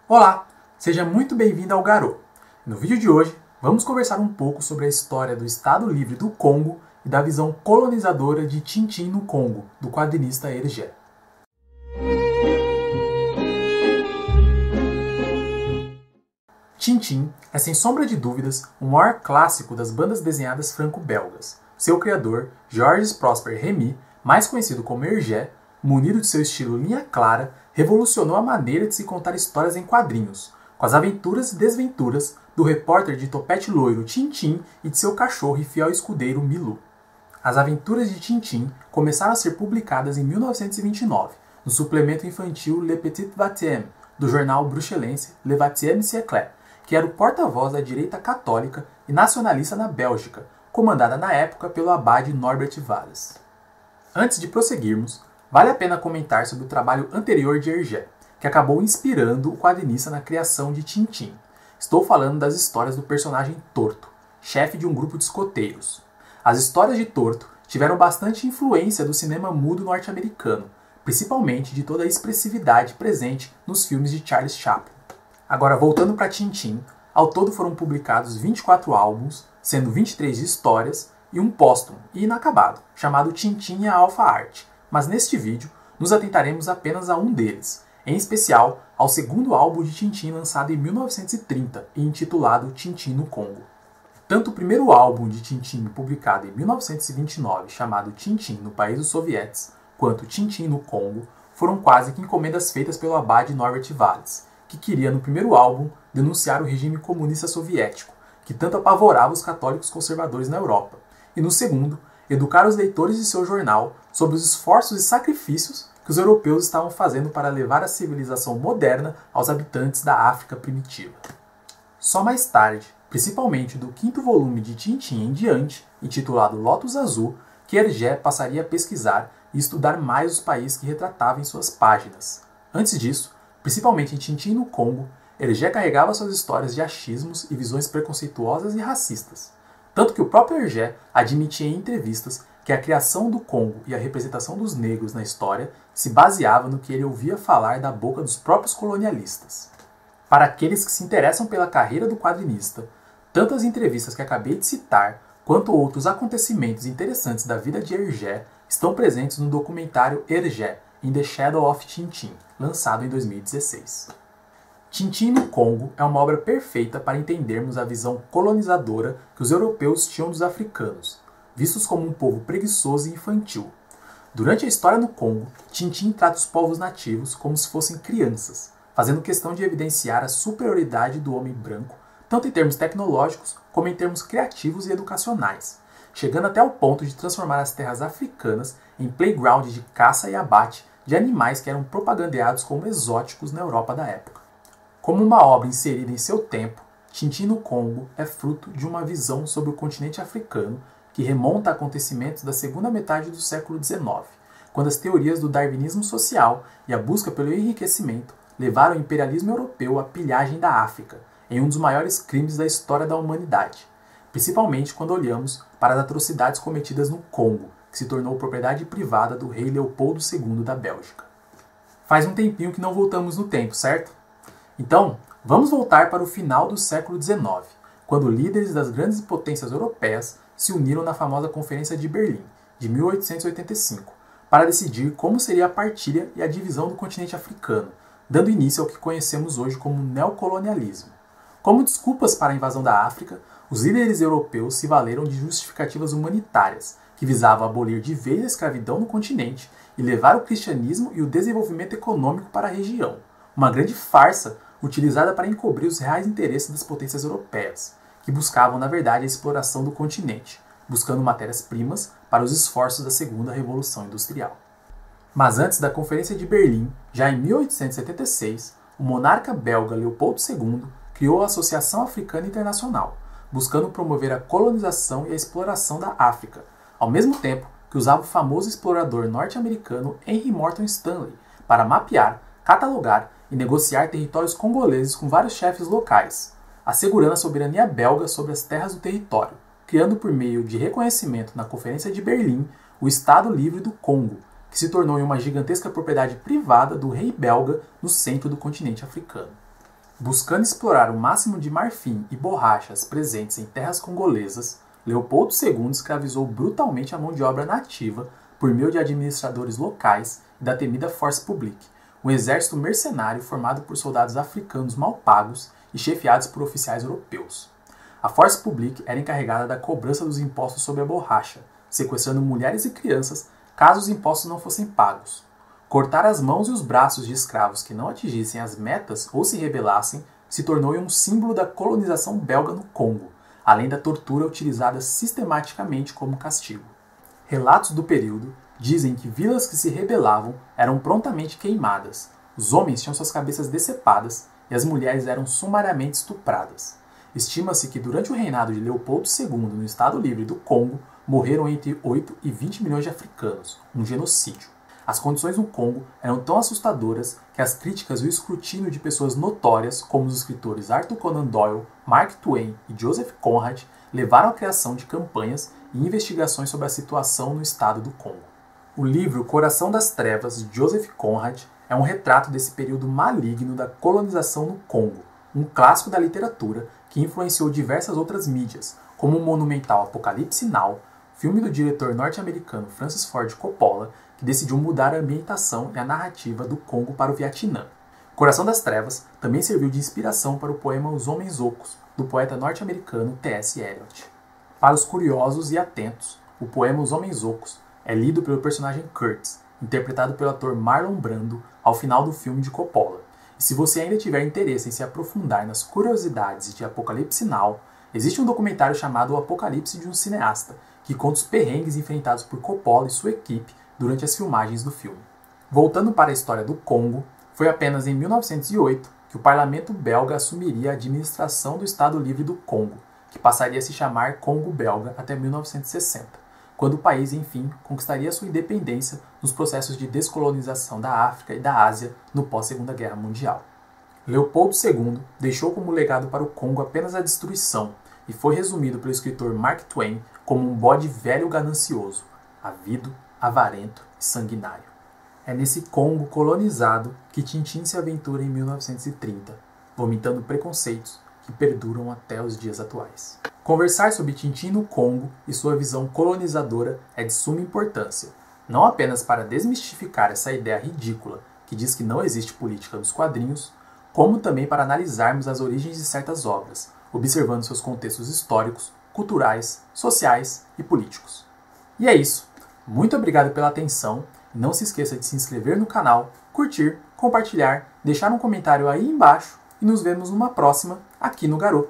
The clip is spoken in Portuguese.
Olá, seja muito bem-vindo ao Garou. No vídeo de hoje, vamos conversar um pouco sobre a história do Estado Livre do Congo e da visão colonizadora de Tintin no Congo, do quadrinista Hergé. Tintin é, sem sombra de dúvidas, o maior clássico das bandas desenhadas franco-belgas. Seu criador, Georges Prosper Rémy, mais conhecido como Hergé, munido de seu estilo linha clara, revolucionou a maneira de se contar histórias em quadrinhos, com as aventuras e desventuras do repórter de topete loiro Tintin e de seu cachorro e fiel escudeiro Milou. As aventuras de Tintin começaram a ser publicadas em 1929, no suplemento infantil Le Petit Vingtième, do jornal bruxelense Le XXe Siècle, que era o porta-voz da direita católica e nacionalista na Bélgica, comandada na época pelo abade Norbert Wallace. Antes de prosseguirmos, vale a pena comentar sobre o trabalho anterior de Hergé, que acabou inspirando o quadrinista na criação de Tintin. Estou falando das histórias do personagem Torto, chefe de um grupo de escoteiros. As histórias de Torto tiveram bastante influência do cinema mudo norte-americano, principalmente de toda a expressividade presente nos filmes de Charles Chaplin. Agora, voltando para Tintin, ao todo foram publicados 24 álbuns, sendo 23 de histórias e um póstumo e inacabado, chamado Tintin e a Alpha Art, mas neste vídeo nos atentaremos apenas a um deles, em especial ao segundo álbum de Tintin lançado em 1930 e intitulado Tintin no Congo. Tanto o primeiro álbum de Tintin publicado em 1929, chamado Tintin no País dos Sovietes, quanto Tintin no Congo, foram quase que encomendas feitas pelo abade Norbert Wallace, que queria no primeiro álbum denunciar o regime comunista soviético, que tanto apavorava os católicos conservadores na Europa, e no segundo, educar os leitores de seu jornal sobre os esforços e sacrifícios que os europeus estavam fazendo para levar a civilização moderna aos habitantes da África primitiva. Só mais tarde, principalmente do quinto volume de Tintin em diante, intitulado Lotus Azul, que Hergé passaria a pesquisar e estudar mais os países que retratava em suas páginas. Antes disso, principalmente em Tintin no Congo, Hergé carregava suas histórias de achismos e visões preconceituosas e racistas. Tanto que o próprio Hergé admitia em entrevistas que a criação do Congo e a representação dos negros na história se baseava no que ele ouvia falar da boca dos próprios colonialistas. Para aqueles que se interessam pela carreira do quadrinista, tanto as entrevistas que acabei de citar, quanto outros acontecimentos interessantes da vida de Hergé estão presentes no documentário Hergé, In the Shadow of Tintin, lançado em 2016. Tintin no Congo é uma obra perfeita para entendermos a visão colonizadora que os europeus tinham dos africanos, vistos como um povo preguiçoso e infantil. Durante a história no Congo, Tintin trata os povos nativos como se fossem crianças, fazendo questão de evidenciar a superioridade do homem branco, tanto em termos tecnológicos como em termos criativos e educacionais, chegando até o ponto de transformar as terras africanas em playground de caça e abate de animais que eram propagandeados como exóticos na Europa da época. Como uma obra inserida em seu tempo, Tintin no Congo é fruto de uma visão sobre o continente africano que remonta a acontecimentos da segunda metade do século XIX, quando as teorias do darwinismo social e a busca pelo enriquecimento levaram o imperialismo europeu à pilhagem da África, em um dos maiores crimes da história da humanidade, principalmente quando olhamos para as atrocidades cometidas no Congo, que se tornou propriedade privada do rei Leopoldo II da Bélgica. Faz um tempinho que não voltamos no tempo, certo? Então, vamos voltar para o final do século XIX, quando líderes das grandes potências europeias se uniram na famosa Conferência de Berlim, de 1885, para decidir como seria a partilha e a divisão do continente africano, dando início ao que conhecemos hoje como neocolonialismo. Como desculpas para a invasão da África, os líderes europeus se valeram de justificativas humanitárias, que visavam abolir de vez a escravidão no continente e levar o cristianismo e o desenvolvimento econômico para a região, uma grande farsa utilizada para encobrir os reais interesses das potências europeias, que buscavam, na verdade, a exploração do continente, buscando matérias-primas para os esforços da Segunda Revolução Industrial. Mas antes da Conferência de Berlim, já em 1876, o monarca belga Leopoldo II criou a Associação Africana Internacional, buscando promover a colonização e a exploração da África, ao mesmo tempo que usava o famoso explorador norte-americano Henry Morton Stanley para mapear, catalogar e negociar territórios congoleses com vários chefes locais, assegurando a soberania belga sobre as terras do território, criando por meio de reconhecimento na Conferência de Berlim o Estado Livre do Congo, que se tornou em uma gigantesca propriedade privada do rei belga no centro do continente africano. Buscando explorar o máximo de marfim e borrachas presentes em terras congolesas, Leopoldo II escravizou brutalmente a mão de obra nativa por meio de administradores locais e da temida Force Publique, um exército mercenário formado por soldados africanos mal pagos e chefiados por oficiais europeus. A Force Publique era encarregada da cobrança dos impostos sobre a borracha, sequestrando mulheres e crianças caso os impostos não fossem pagos. Cortar as mãos e os braços de escravos que não atingissem as metas ou se rebelassem se tornou um símbolo da colonização belga no Congo, além da tortura utilizada sistematicamente como castigo. Relatos do período dizem que vilas que se rebelavam eram prontamente queimadas, os homens tinham suas cabeças decepadas e as mulheres eram sumariamente estupradas. Estima-se que durante o reinado de Leopoldo II no Estado Livre do Congo morreram entre 8 e 20 milhões de africanos, um genocídio. As condições no Congo eram tão assustadoras que as críticas e o escrutínio de pessoas notórias, como os escritores Arthur Conan Doyle, Mark Twain e Joseph Conrad, levaram à criação de campanhas e investigações sobre a situação no estado do Congo. O livro Coração das Trevas, de Joseph Conrad, é um retrato desse período maligno da colonização no Congo, um clássico da literatura que influenciou diversas outras mídias, como o monumental Apocalipse Now, filme do diretor norte-americano Francis Ford Coppola, que decidiu mudar a ambientação e a narrativa do Congo para o Vietnã. Coração das Trevas também serviu de inspiração para o poema Os Homens Ocos, do poeta norte-americano T.S. Eliot. Para os curiosos e atentos, o poema Os Homens Ocos é lido pelo personagem Kurtz, interpretado pelo ator Marlon Brando, ao final do filme de Coppola. E se você ainda tiver interesse em se aprofundar nas curiosidades de Apocalipse Now, existe um documentário chamado O Apocalipse de um Cineasta, que conta os perrengues enfrentados por Coppola e sua equipe durante as filmagens do filme. Voltando para a história do Congo, foi apenas em 1908 que o parlamento belga assumiria a administração do Estado Livre do Congo, que passaria a se chamar Congo Belga até 1960, quando o país, enfim, conquistaria sua independência nos processos de descolonização da África e da Ásia no pós-Segunda Guerra Mundial. Leopoldo II deixou como legado para o Congo apenas a destruição e foi resumido pelo escritor Mark Twain como um bode velho ganancioso, ávido, avarento e sanguinário. É nesse Congo colonizado que Tintin se aventura em 1930, vomitando preconceitos que perduram até os dias atuais. Conversar sobre Tintin no Congo e sua visão colonizadora é de suma importância, não apenas para desmistificar essa ideia ridícula que diz que não existe política nos quadrinhos, como também para analisarmos as origens de certas obras, observando seus contextos históricos, culturais, sociais e políticos. E é isso. Muito obrigado pela atenção e não se esqueça de se inscrever no canal, curtir, compartilhar, deixar um comentário aí embaixo e nos vemos numa próxima aqui no Garou.